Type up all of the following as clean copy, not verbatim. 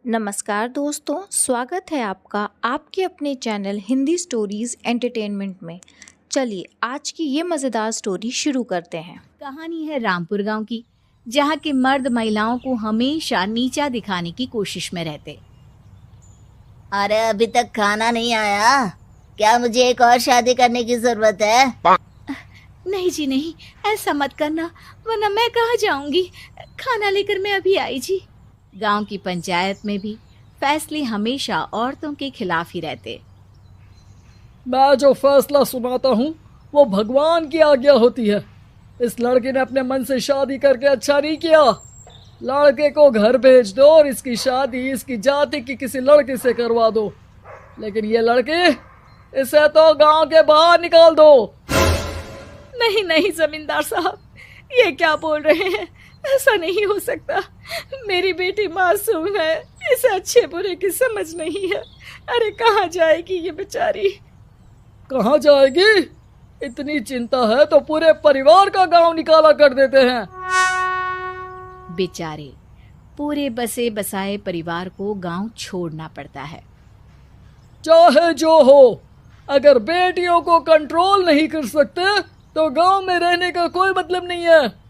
नमस्कार दोस्तों, स्वागत है आपका आपके अपने चैनल हिंदी स्टोरीज एंटरटेनमेंट में। चलिए आज की ये मज़ेदार स्टोरी शुरू करते हैं। कहानी है रामपुर गांव की, जहां के मर्द महिलाओं को हमेशा नीचा दिखाने की कोशिश में रहते। अरे अभी तक खाना नहीं आया, क्या मुझे एक और शादी करने की जरूरत है? नहीं जी नहीं, ऐसा मत करना, वरना मैं कहाँ जाऊंगी। खाना लेकर मैं अभी आई जी। गांव की पंचायत में भी फैसले हमेशा औरतों के खिलाफ ही रहते। मैं जो फैसला सुनाता हूँ वो भगवान की आज्ञा होती है। इस लड़के ने अपने मन से शादी करके अच्छा नहीं किया। लड़के को घर भेज दो और इसकी शादी इसकी जाति की किसी लड़के से करवा दो, लेकिन ये लड़की, इसे तो गांव के बाहर निकाल दो। नहीं नहीं जमींदार साहब, ये क्या बोल रहे हैं? ऐसा नहीं हो सकता। मेरी बेटी मासूम है, इसे अच्छे बुरे की समझ नहीं है। अरे कहाँ जाएगी ये बेचारी? कहाँ जाएगी? इतनी चिंता है तो पूरे परिवार का गांव निकाला कर देते हैं। बेचारे पूरे बसे बसाए परिवार को गांव छोड़ना पड़ता है। चाहे जो हो, अगर बेटियों को कंट्रोल नहीं कर सकते तो गांव में रहने का कोई मतलब नहीं है।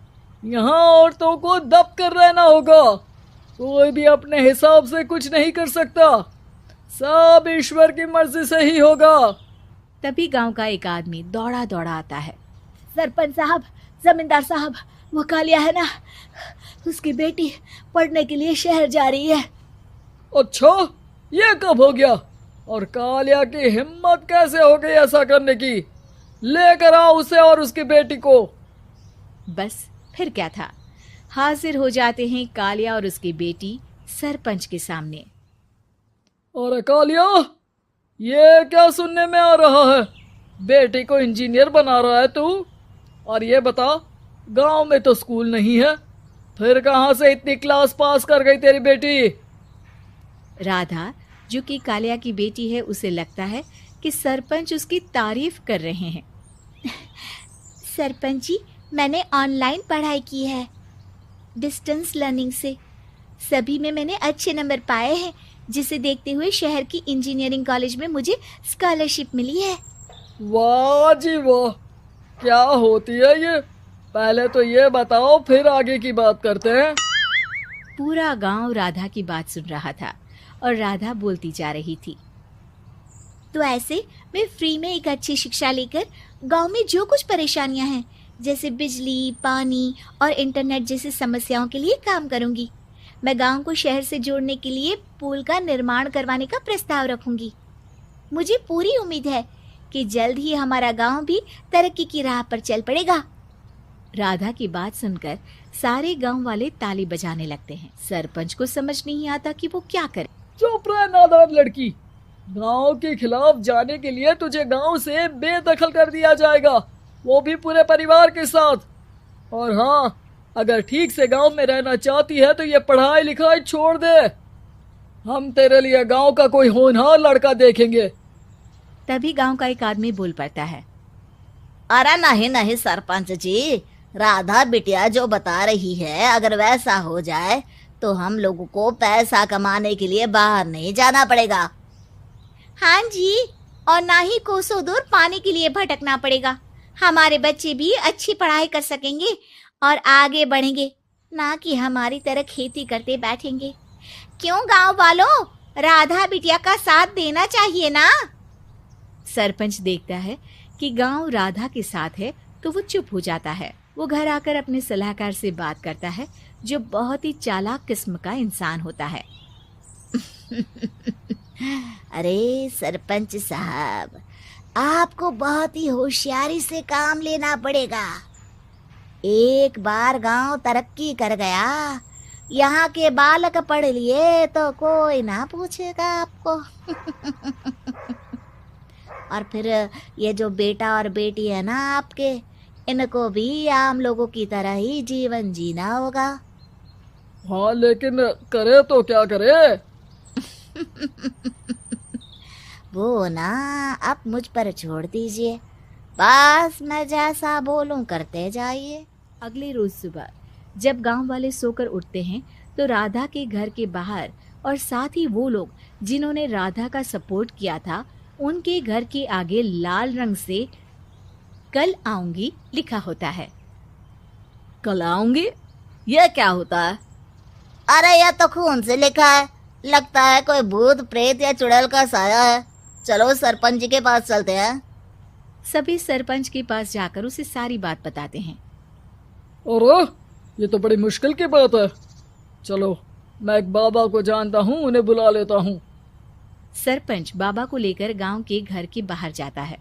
यहाँ औरतों को दब कर रहना होगा। कोई भी अपने हिसाब से कुछ नहीं कर सकता, सब ईश्वर की मर्जी से ही होगा। तभी गांव का एक आदमी दौड़ा दौड़ा आता है। सरपंच साहब, जमींदार साहब, वो कालिया है ना, उसकी बेटी पढ़ने के लिए शहर जा रही है। अच्छा, ये कब हो गया? और कालिया की हिम्मत कैसे हो गई ऐसा करने की? लेकर आओ उसे और उसकी बेटी को। बस फिर क्या था, हाजिर हो जाते हैं कालिया और उसकी बेटी सरपंच के सामने। और कालिया, ये क्या सुनने में आ रहा है? बेटी को इंजीनियर बना रहा है तू? और ये बता, गांव में तो स्कूल नहीं है, फिर कहां से इतनी क्लास पास कर गई तेरी बेटी? राधा, जो कि कालिया की बेटी है, उसे लगता है कि सरपंच उसकी तारीफ कर रहे हैं। सरपंच जी, मैंने ऑनलाइन पढ़ाई की है, डिस्टेंस लर्निंग से। सभी में मैंने अच्छे नंबर पाए हैं, जिसे देखते हुए शहर की इंजीनियरिंग कॉलेज में मुझे स्कॉलरशिप मिली है। वाह जी वाह, क्या होती है ये? पहले तो ये बताओ, फिर आगे की बात करते हैं। पूरा गांव राधा की बात सुन रहा था और राधा बोलती जा रही थी। तो ऐसे मैं फ्री में एक अच्छी शिक्षा लेकर गांव में जो कुछ परेशानियां हैं, जैसे बिजली, पानी और इंटरनेट जैसी समस्याओं के लिए काम करूंगी। मैं गांव को शहर से जोड़ने के लिए पुल का निर्माण करवाने का प्रस्ताव रखूंगी। मुझे पूरी उम्मीद है कि जल्द ही हमारा गांव भी तरक्की की राह पर चल पड़ेगा। राधा की बात सुनकर सारे गांव वाले ताली बजाने लगते हैं। सरपंच को समझ नहीं आता कि वो क्या करे। चुप रह नादान लड़की, गांव के खिलाफ जाने के लिए तुझे गांव से बेदखल कर दिया जाएगा, वो भी पूरे परिवार के साथ। और हाँ, अगर ठीक से गांव में रहना चाहती है तो ये पढ़ाई लिखाई छोड़ दे। हम तेरे लिए गांव का कोई होनहार लड़का देखेंगे। तभी गांव का एक आदमी बोल पड़ता है। अरे नहीं नहीं सरपंच जी, राधा बिटिया जो बता रही है, अगर वैसा हो जाए तो हम लोगों को पैसा कमाने के लिए बाहर नहीं जाना पड़ेगा। हाँ जी, और ना ही कोसों दूर पानी के लिए भटकना पड़ेगा। हमारे बच्चे भी अच्छी पढ़ाई कर सकेंगे और आगे बढ़ेंगे, ना कि हमारी तरह खेती करते बैठेंगे। क्यों गांव वालों, राधा बिटिया का साथ देना चाहिए ना। सरपंच देखता है कि गांव राधा के साथ है तो वो चुप हो जाता है। वो घर आकर अपने सलाहकार से बात करता है, जो बहुत ही चालाक किस्म का इंसान होता है। अरे सरपंच साहब, आपको बहुत ही होशियारी से काम लेना पड़ेगा। एक बार गांव तरक्की कर गया, यहाँ के बालक पढ़ लिए तो कोई ना पूछेगा आपको। और फिर ये जो बेटा और बेटी है ना आपके, इनको भी आम लोगों की तरह ही जीवन जीना होगा। हाँ, लेकिन करे तो क्या करे? वो ना आप मुझ पर छोड़ दीजिए, बस मैं जैसा बोलूं करते जाइए। अगले रोज सुबह जब गांव वाले सोकर उठते हैं तो राधा के घर के बाहर और साथ ही वो लोग जिन्होंने राधा का सपोर्ट किया था उनके घर के आगे लाल रंग से कल आऊंगी लिखा होता है। कल आऊंगी, यह क्या होता है? अरे यह तो खून से लिखा है, लगता है कोई भूत प्रेत या चुड़ैल का साया है। चलो सरपंच जी के पास चलते हैं। सभी सरपंच के पास जाकर उसे सारी बात बताते हैं। अरे ये तो बड़ी मुश्किल की बात है। चलो मैं एक बाबा को जानता हूँ, उन्हें बुला लेता हूँ। सरपंच बाबा को लेकर गांव के घर के बाहर जाता है।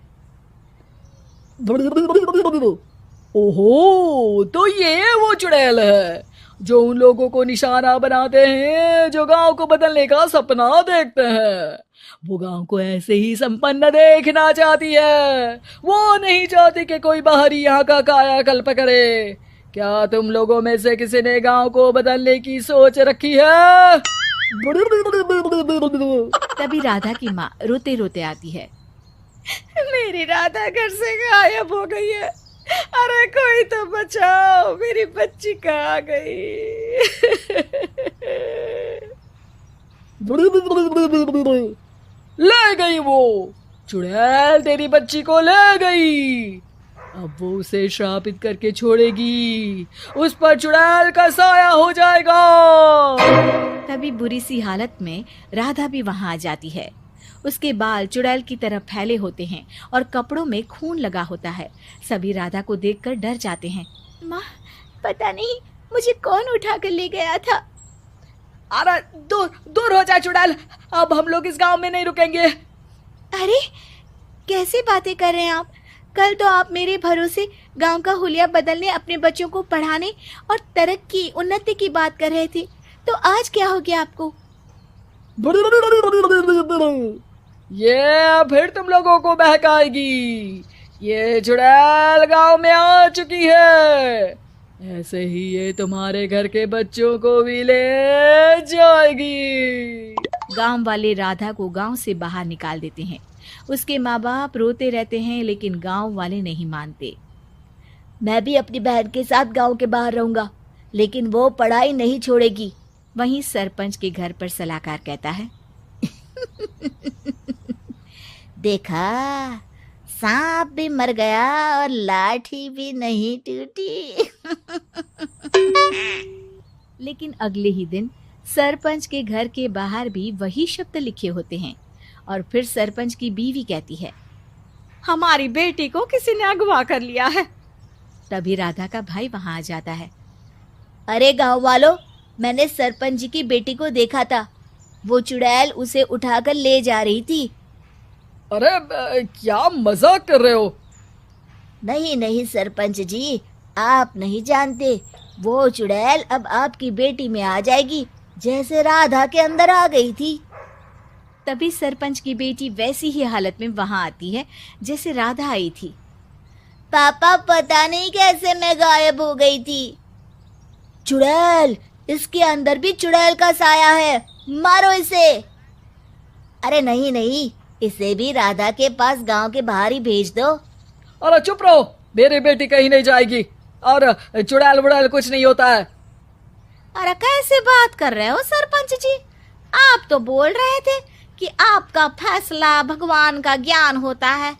ओहो, तो ये वो चुड़ैल है जो उन लोगों को निशाना बनाते हैं जो गांव को बदलने का सपना देखते हैं। वो गांव को ऐसे ही संपन्न देखना चाहती है, वो नहीं चाहती कि कोई बाहरी यहाँ का कायाकल्प करे। क्या तुम लोगों में से किसी ने गांव को बदलने की सोच रखी है? तभी राधा की माँ रोते रोते आती है। मेरी राधा घर से गायब हो गई है। अरे कोई तो बचाओ, मेरी बच्ची कहाँ गई? ले गई वो चुड़ैल, तेरी बच्ची को ले गई। अब वो उसे श्रापित करके छोड़ेगी, उस पर चुड़ैल का साया हो जाएगा। तभी बुरी सी हालत में राधा भी वहां आ जाती है। उसके बाल चुड़ैल की तरह फैले होते हैं और कपड़ों में खून लगा होता है। सभी राधा को देखकर डर जाते हैं। माँ, पता नहीं मुझे कौन उठा कर ले गया था। अरे दूर दूर हो जा चुड़ैल, अब हम लोग इस गांव में नहीं रुकेंगे। अरे कैसी बातें कर रहे हैं आप? कल तो आप मेरे भरोसे गांव का हुलिया बदलने, अपने बच्चों को पढ़ाने और तरक्की उन्नति की बात कर रहे थे, तो आज क्या हो गया आपको? ये फिर तुम लोगों को बहकाएगी। ये चुड़ैल गांव में आ चुकी है, ऐसे ही ये तुम्हारे घर के बच्चों को भी ले जाएगी। गांव वाले राधा को गांव से बाहर निकाल देते हैं। उसके माँ बाप रोते रहते हैं लेकिन गांव वाले नहीं मानते। मैं भी अपनी बहन के साथ गांव के बाहर रहूंगा, लेकिन वो पढ़ाई नहीं छोड़ेगी। वहीं सरपंच के घर पर सलाहकार कहता है। देखा, सांप भी मर गया और लाठी भी नहीं टूटी। लेकिन अगले ही दिन सरपंच के घर के बाहर भी वही शब्द लिखे होते हैं और फिर सरपंच की बीवी कहती है, हमारी बेटी को किसी ने अगवा कर लिया है। तभी राधा का भाई वहां आ जाता है। अरे गांव वालों, मैंने सरपंच जी की बेटी को देखा था, वो चुड़ैल उसे उठाकर ले जा रही थी। अरे क्या मजाक कर रहे हो? नहीं नहीं सरपंच जी, आप नहीं जानते, वो चुड़ैल अब आपकी बेटी में आ जाएगी, जैसे राधा के अंदर आ गई थी। तभी सरपंच की बेटी वैसी ही हालत में वहां आती है जैसे राधा आई थी। पापा, पता नहीं कैसे मैं गायब हो गई थी। चुड़ैल, इसके अंदर भी चुड़ैल का साया है, मारो इसे। अरे नहीं नहीं, इसे भी राधा के पास गांव के बाहर ही भेज दो। अरे चुप रहो, मेरी बेटी कहीं नहीं जाएगी और चुड़ैल वुड़ैल कुछ नहीं होता है। अरे कैसे बात कर रहे हो सरपंच जी? आप तो बोल रहे थे कि आपका फैसला भगवान का ज्ञान होता है,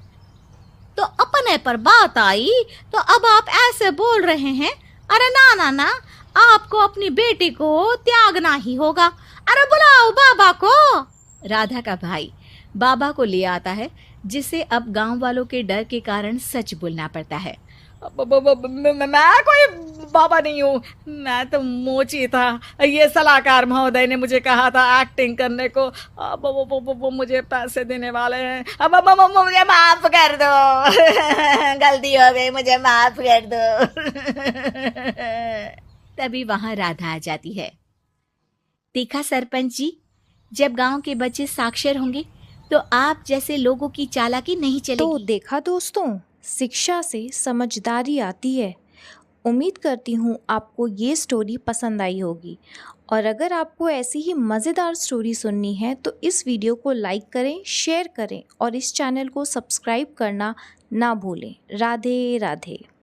तो अपने पर बात आई तो अब आप ऐसे बोल रहे हैं। अरे ना ना ना, आपको अपनी बेटी को त्यागना ही होगा। अरे बुलाओ बाबा को। राधा का भाई बाबा को ले आता है, जिसे अब गांव वालों के डर के कारण सच बोलना पड़ता है। मैं कोई बाबा नहीं हूँ, मैं तो मोची था। ये सलाहकार महोदय ने मुझे कहा था एक्टिंग करने को। अब वो मुझे पैसे देने वाले हैं। अब मुझे माफ कर दो। गलती हो गई, मुझे माफ कर दो। तभी वहां राधा आ जाती है। देखा सरपंच जी, जब गांव के बच्चे साक्षर होंगे तो आप जैसे लोगों की चालाकी नहीं तो चलेगी। देखा दोस्तों, शिक्षा से समझदारी आती है। उम्मीद करती हूँ आपको ये स्टोरी पसंद आई होगी, और अगर आपको ऐसी ही मज़ेदार स्टोरी सुननी है तो इस वीडियो को लाइक करें, शेयर करें और इस चैनल को सब्सक्राइब करना ना भूलें। राधे राधे।